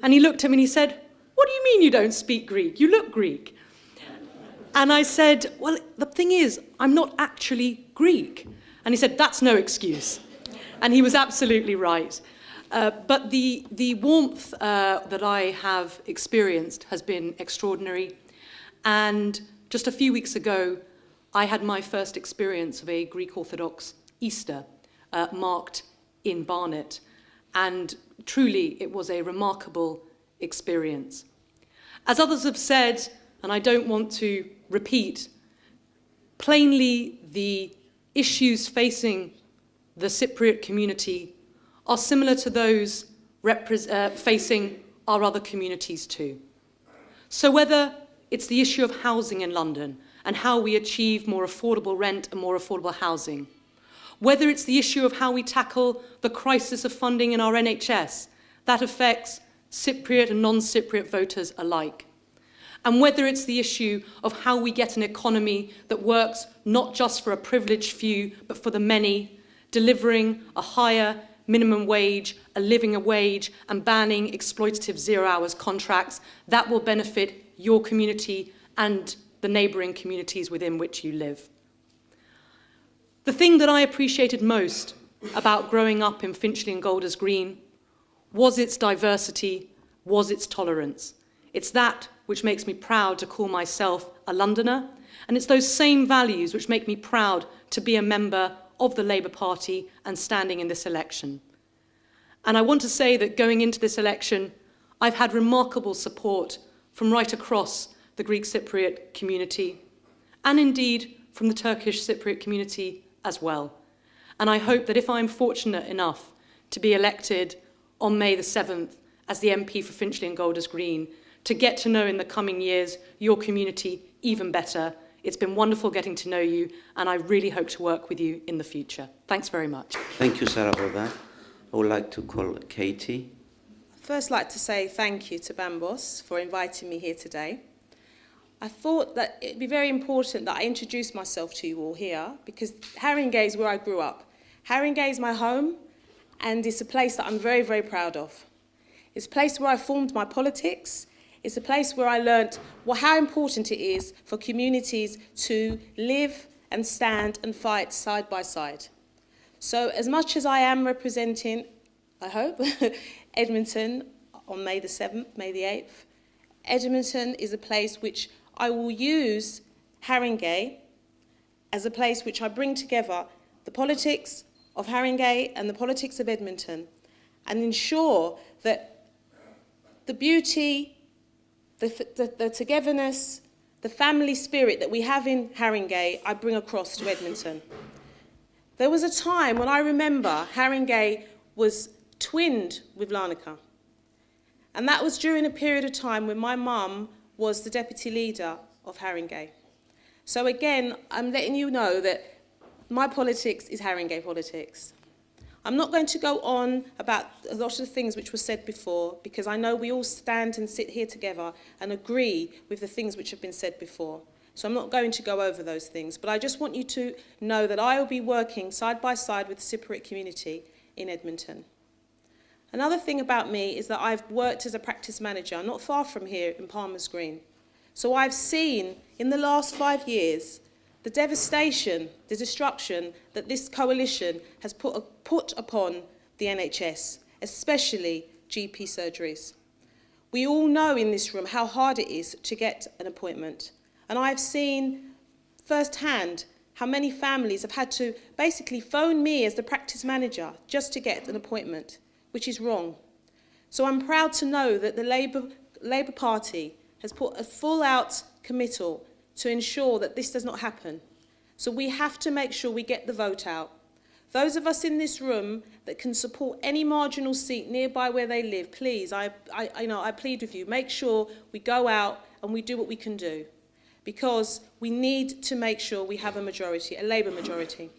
S5: And he looked at me and he said, "What do you mean you don't speak Greek? You look Greek." And I said, "Well, the thing is, I'm not actually Greek." And he said, "That's no excuse." And he was absolutely right. But the warmth that I have experienced has been extraordinary. And just a few weeks ago, I had my first experience of a Greek Orthodox Easter marked in Barnet. And truly, it was a remarkable experience. As others have said, and I don't want to repeat, plainly the issues facing the Cypriot community are similar to those facing our other communities too. So whether it's the issue of housing in London and how we achieve more affordable rent and more affordable housing, whether it's the issue of how we tackle the crisis of funding in our NHS that affects Cypriot and non-Cypriot voters alike, and whether it's the issue of how we get an economy that works not just for a privileged few, but for the many, delivering a higher minimum wage, a living wage, and banning exploitative zero-hours contracts, that will benefit your community and the neighbouring communities within which you live. The thing that I appreciated most about growing up in Finchley and Golders Green was its diversity, was its tolerance. It's that which makes me proud to call myself a Londoner, and it's those same values which make me proud to be a member of the Labour Party and standing in this election. And I want to say that going into this election, I've had remarkable support from right across the Greek Cypriot community, and indeed from the Turkish Cypriot community as well. And I hope that if I'm fortunate enough to be elected on May the 7th as the MP for Finchley and Golders Green, to get to know in the coming years your community even better. It's been wonderful getting to know you, and I really hope to work with you in the future. Thanks very much.
S1: Thank you, Sarah, for that. I would like to call Katie.
S6: I'd first like to say thank you to Pámbos for inviting me here today. I thought that it'd be very important that I introduce myself to you all here, because Haringey is where I grew up. Haringey is my home, and it's a place that I'm very, very proud of. It's a place where I formed my politics. It's a place where I learnt how important it is for communities to live and stand and fight side by side. So as much as I am representing, I hope, Edmonton on May the 7th, May the 8th, Edmonton is a place which I will use Haringey as a place which I bring together the politics of Haringey and the politics of Edmonton, and ensure that the beauty, the togetherness, the family spirit that we have in Haringey, I bring across to Edmonton. There was a time when I remember Haringey was twinned with Larnaca. And that was during a period of time when my mum was the deputy leader of Haringey. So again, I'm letting you know that my politics is Haringey politics. I'm not going to go on about a lot of the things which were said before, because I know we all stand and sit here together and agree with the things which have been said before. So I'm not going to go over those things, but I just want you to know that I will be working side by side with the Cypriot community in Edmonton. Another thing about me is that I've worked as a practice manager not far from here in Palmer's Green. So I've seen in the last 5 years the devastation, the disruption that this coalition has put upon the NHS, especially GP surgeries. We all know in this room how hard it is to get an appointment. And I've seen firsthand how many families have had to basically phone me as the practice manager just to get an appointment, which is wrong. So I'm proud to know that the Labour Party has put a full-out committal to ensure that this does not happen. So we have to make sure we get the vote out. Those of us in this room that can support any marginal seat nearby where they live, please, I plead with you, make sure we go out and we do what we can do, because we need to make sure we have a majority, a Labour majority.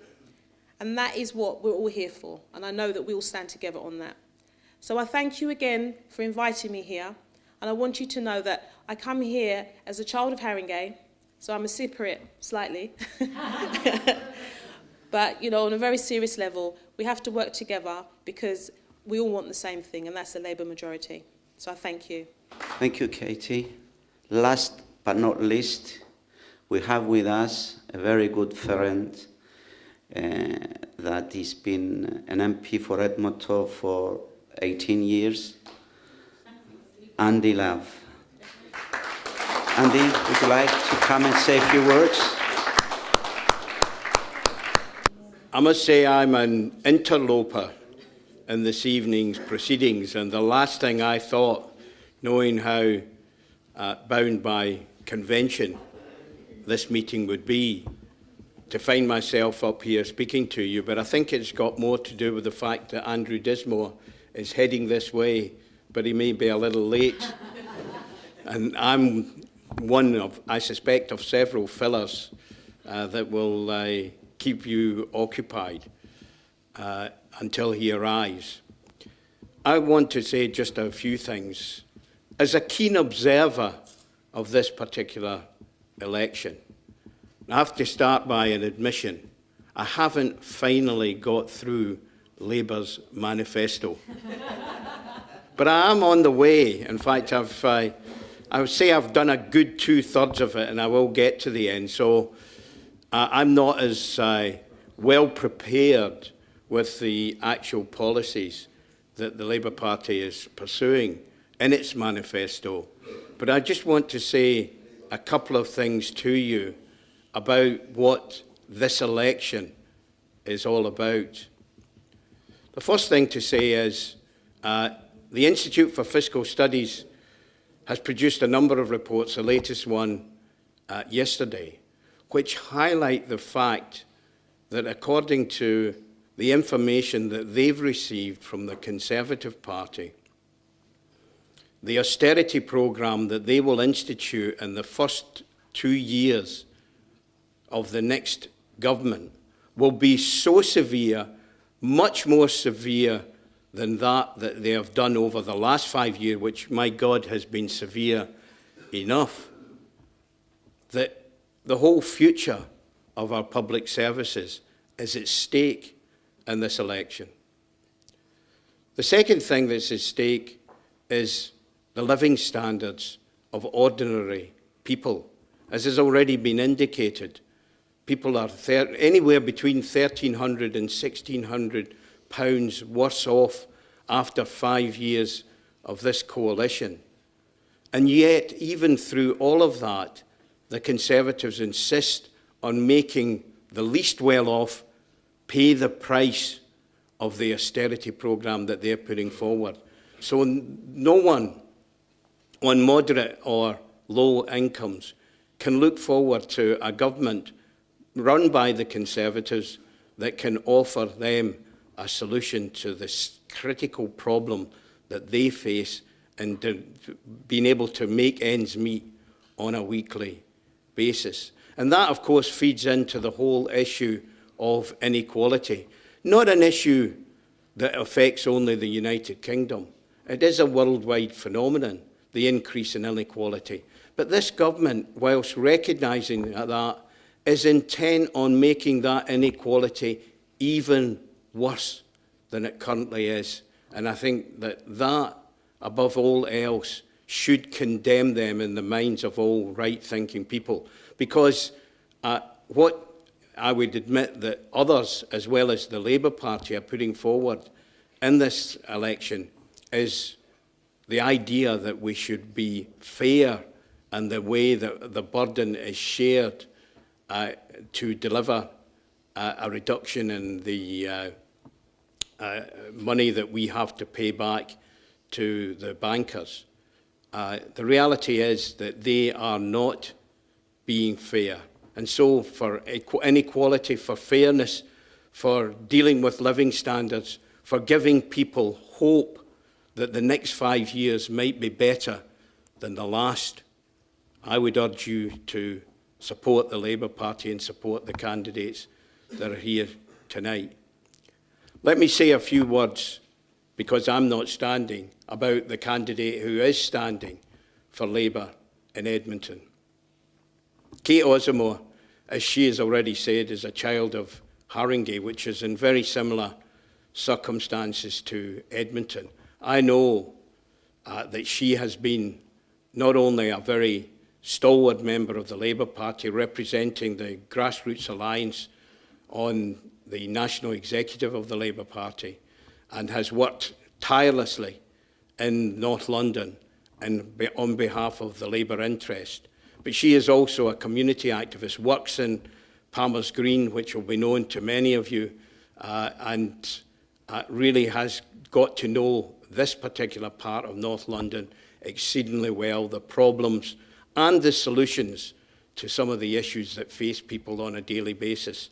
S6: And that is what we're all here for, and I know that we all stand together on that. So I thank you again for inviting me here, and I want you to know that I come here as a child of Haringey, so I'm a Cypriot, slightly. But, you know, on a very serious level, we have to work together because we all want the same thing, and that's a Labour majority. So I thank you.
S1: Thank you, Katie. Last but not least, we have with us a very good friend that has been an MP for Edmonton for 18 years, Andy Love. Andy, would you like to come and say a few words?
S7: I must say I'm an interloper in this evening's proceedings, and the last thing I thought, knowing how bound by convention this meeting would be, to find myself up here speaking to you, but I think it's got more to do with the fact that Andrew Dismore is heading this way, but he may be a little late. And I'm one of, I suspect, of several fillers that will keep you occupied until he arrives. I want to say just a few things. As a keen observer of this particular election, I have to start by an admission. I haven't finally got through Labour's manifesto. But I am on the way. In fact, I would say I've done a good 2/3 of it, and I will get to the end. So I'm not as well prepared with the actual policies that the Labour Party is pursuing in its manifesto. But I just want to say a couple of things to you about what this election is all about. The first thing to say is the Institute for Fiscal Studies has produced a number of reports, the latest one yesterday, which highlight the fact that according to the information that they've received from the Conservative Party, the austerity programme that they will institute in the first 2 years of the next government will be so severe, much more severe than that they have done over the last 5 years, which, my God, has been severe enough, that the whole future of our public services is at stake in this election. The second thing that's at stake is the living standards of ordinary people. As has already been indicated, people are anywhere between £1,300 and £1,600 worse off after 5 years of this coalition. And yet, even through all of that, the Conservatives insist on making the least well-off pay the price of the austerity programme that they're putting forward. So no one on moderate or low incomes can look forward to a government run by the Conservatives that can offer them a solution to this critical problem that they face in being able to make ends meet on a weekly basis. And that, of course, feeds into the whole issue of inequality. Not an issue that affects only the United Kingdom. It is a worldwide phenomenon, the increase in inequality. But this government, whilst recognising that, is intent on making that inequality even worse than it currently is. And I think that that, above all else, should condemn them in the minds of all right-thinking people. Because what I would admit that others, as well as the Labour Party, are putting forward in this election is the idea that we should be fair in the way that the burden is shared to deliver a reduction in the money that we have to pay back to the bankers. The reality is that they are not being fair. And so for inequality, for fairness, for dealing with living standards, for giving people hope that the next 5 years might be better than the last, I would urge you to support the Labour Party and support the candidates that are here tonight. Let me say a few words, because I'm not standing, about the candidate who is standing for Labour in Edmonton. Kate Osamor, as she has already said, is a child of Haringey, which is in very similar circumstances to Edmonton. I know that she has been not only a very stalwart member of the Labour Party representing the Grassroots Alliance on the national executive of the Labour Party and has worked tirelessly in North London and on behalf of the Labour interest. But she is also a community activist, works in Palmer's Green, which will be known to many of you, and really has got to know this particular part of North London exceedingly well, the problems and the solutions to some of the issues that face people on a daily basis.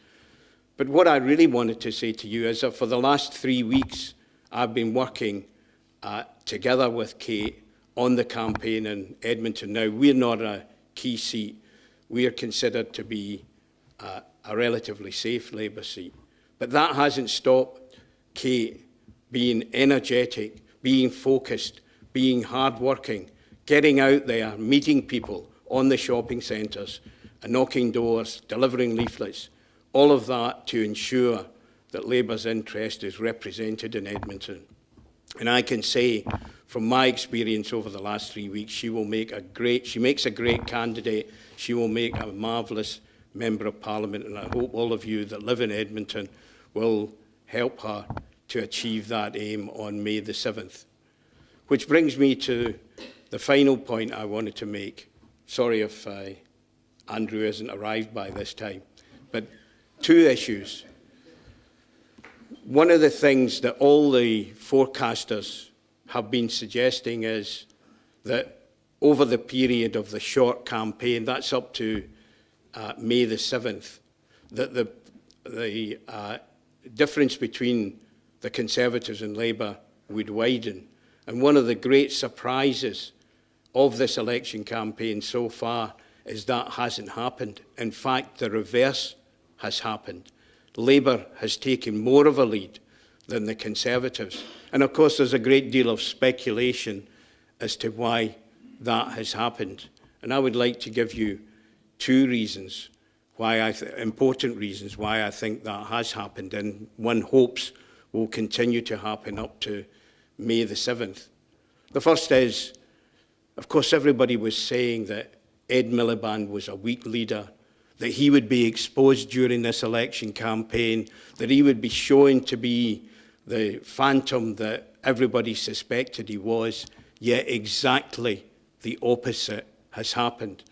S7: But what I really wanted to say to you is that for the last 3 weeks, I've been working together with Kate on the campaign in Edmonton. Now, we're not a key seat. We are considered to be a relatively safe Labour seat. But that hasn't stopped Kate being energetic, being focused, being hard-working, getting out there, meeting people on the shopping centres, and knocking doors, delivering leaflets, all of that to ensure that Labour's interest is represented in Edmonton. And I can say, from my experience over the last 3 weeks, she makes a great candidate, she will make a marvellous Member of Parliament, and I hope all of you that live in Edmonton will help her to achieve that aim on May the 7th. Which brings me to the final point I wanted to make. Sorry if Andrew hasn't arrived by this time, but two issues. One of the things that all the forecasters have been suggesting is that over the period of the short campaign, that's up to May the 7th, that the difference between the Conservatives and Labour would widen. And one of the great surprises of this election campaign so far is that hasn't happened. In fact, the reverse has happened. Labour has taken more of a lead than the Conservatives. And of course, there's a great deal of speculation as to why that has happened. And I would like to give you two reasons why important reasons why I think that has happened, and one hopes will continue to happen up to May the 7th. The first is, of course, everybody was saying that Ed Miliband was a weak leader, that he would be exposed during this election campaign, that he would be shown to be the phantom that everybody suspected he was, yet exactly the opposite has happened.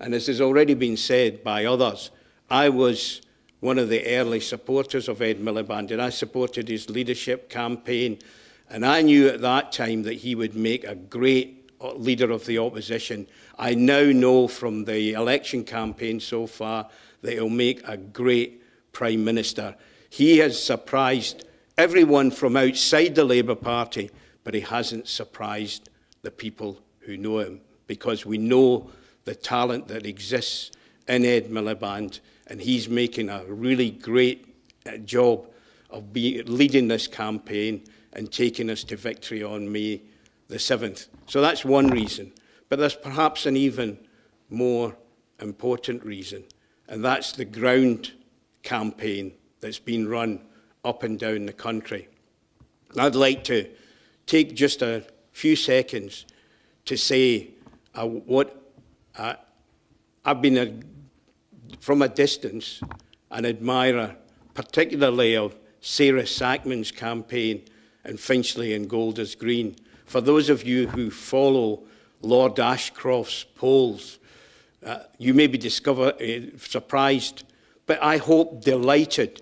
S7: And as has already been said by others, I was one of the early supporters of Ed Miliband, and I supported his leadership campaign, and I knew at that time that he would make a great leader of the opposition. I now know from the election campaign so far that he'll make a great Prime Minister. He has surprised everyone from outside the Labour Party, but he hasn't surprised the people who know him, because we know the talent that exists in Ed Miliband, and he's making a really great job of leading this campaign and taking us to victory on May the 7th. So that's one reason. But there's perhaps an even more important reason, and that's the ground campaign that's been run up and down the country. I'd like to take just a few seconds to say I've been from a distance an admirer, particularly of Sarah Sackman's campaign in Finchley and Golders Green. For those of you who follow Lord Ashcroft's polls, you may be surprised, but I hope delighted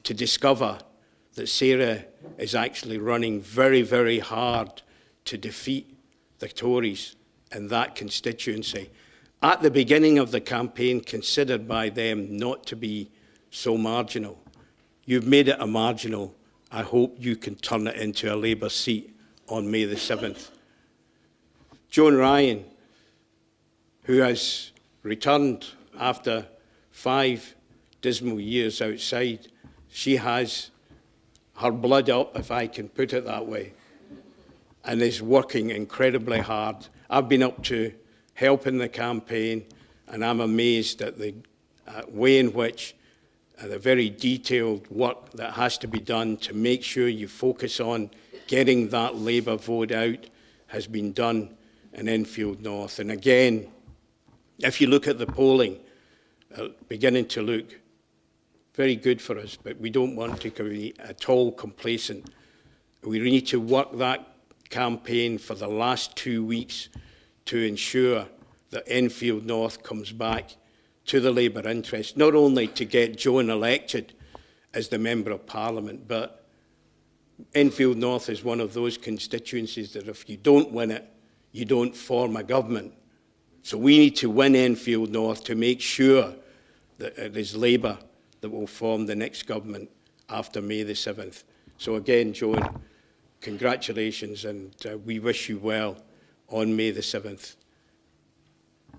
S7: to discover that Sarah is actually running very, very hard to defeat the Tories in that constituency. At the beginning of the campaign, considered by them not to be so marginal. You've made it a marginal. I hope you can turn it into a Labour seat on May the 7th. Joan Ryan, who has returned after 5 dismal years outside, she has her blood up, if I can put it that way, and is working incredibly hard. I've been up to helping the campaign, and I'm amazed at the way in which the very detailed work that has to be done to make sure you focus on getting that Labour vote out has been done in Enfield North. And again, if you look at the polling, beginning to look very good for us, but we don't want to be at all complacent. We need to work that campaign for the last 2 weeks to ensure that Enfield North comes back to the Labour interest, not only to get Joan elected as the Member of Parliament, but Enfield North is one of those constituencies that if you don't win it, you don't form a government. So we need to win Enfield North to make sure that it is Labour that will form the next government after May the 7th. So again, Joan, congratulations, and we wish you well on May the 7th.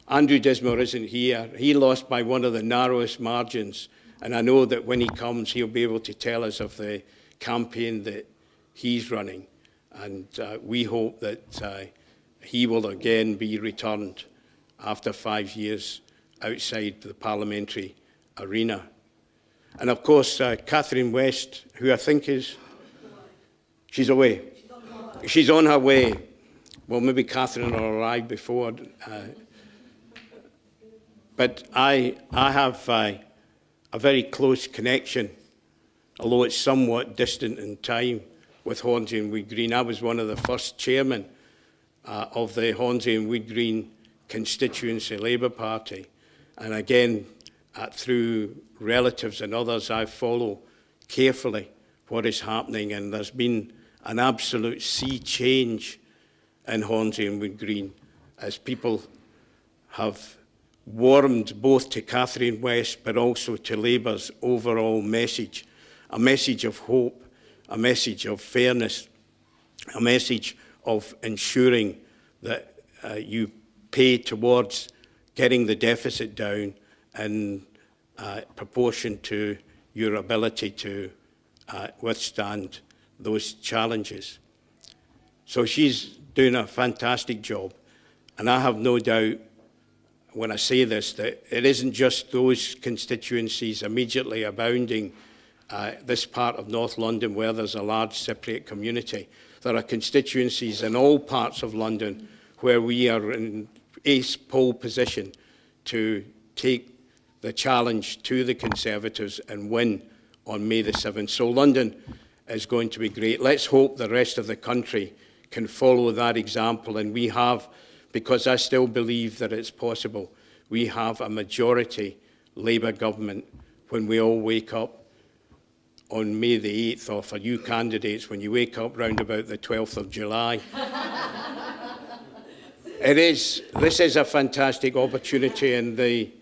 S7: Andrew Dismore isn't here. He lost by one of the narrowest margins, and I know that when he comes, he'll be able to tell us of the campaign that he's running, and we hope that he will again be returned after 5 years outside the parliamentary arena. And of course, Catherine West, who I think she's away. She's on her way. Well, maybe Catherine will arrive before. But I have a very close connection, although it's somewhat distant in time with Hornsey and Wood Green. I was one of the first chairmen of the Hornsey and Wood Green constituency Labour Party. And again, through relatives and others, I follow carefully what is happening, and there's been an absolute sea change in Hornsey and Wood Green as people have warmed both to Catherine West but also to Labour's overall message, a message of hope, a message of fairness, a message of ensuring that you pay towards getting the deficit down in proportion to your ability to withstand those challenges. So she's doing a fantastic job, and I have no doubt when I say this that it isn't just those constituencies immediately abounding this part of North London where there's a large Cypriot community. There are constituencies in all parts of London where we are in ace pole position to take the challenge to the Conservatives and win on May the 7th. So London is going to be great. Let's hope the rest of the country can follow that example, and we have, because I still believe that it's possible, we have a majority Labour government when we all wake up on May the 8th, or for you candidates, when you wake up round about the 12th of July. This is a fantastic opportunity, and the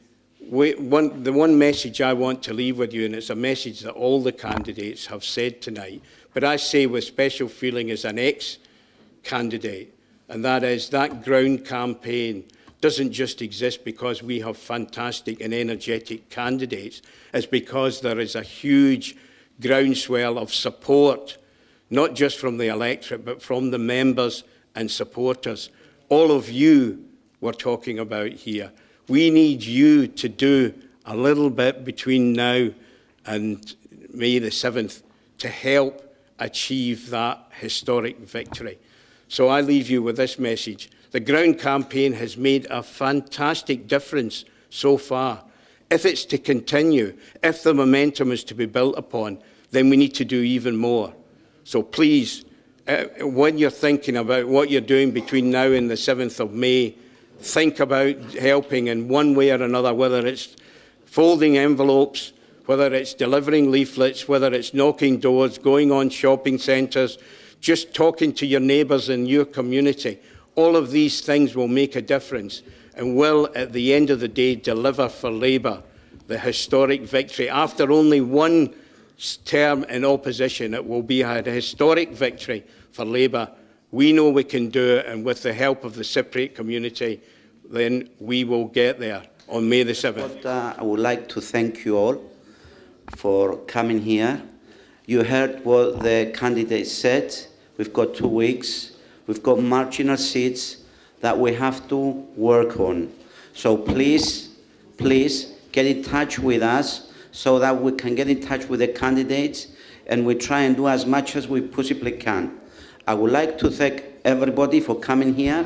S7: one message I want to leave with you, and it's a message that all the candidates have said tonight, but I say with special feeling as an ex-candidate, and that is that ground campaign doesn't just exist because we have fantastic and energetic candidates. It's because there is a huge groundswell of support, not just from the electorate, but from the members and supporters. All of you we're talking about here. We need you to do a little bit between now and May the 7th to help achieve that historic victory. So I leave you with this message. The ground campaign has made a fantastic difference so far. If it's to continue, if the momentum is to be built upon, then we need to do even more. So please, when you're thinking about what you're doing between now and the 7th of May, think about helping in one way or another, whether it's folding envelopes, whether it's delivering leaflets, whether it's knocking doors, going on shopping centres, just talking to your neighbours in your community. All of these things will make a difference and will, at the end of the day, deliver for Labour the historic victory. After only one term in opposition, it will be a historic victory for Labour. We know we can do it, and with the help of the Cypriot community, then we will get there on May the 7th.
S1: I would like to thank you all for coming here. You heard what the candidates said. We've got 2 weeks. We've got marginal seats that we have to work on. So please, please get in touch with us so that we can get in touch with the candidates and we try and do as much as we possibly can. I would like to thank everybody for coming here.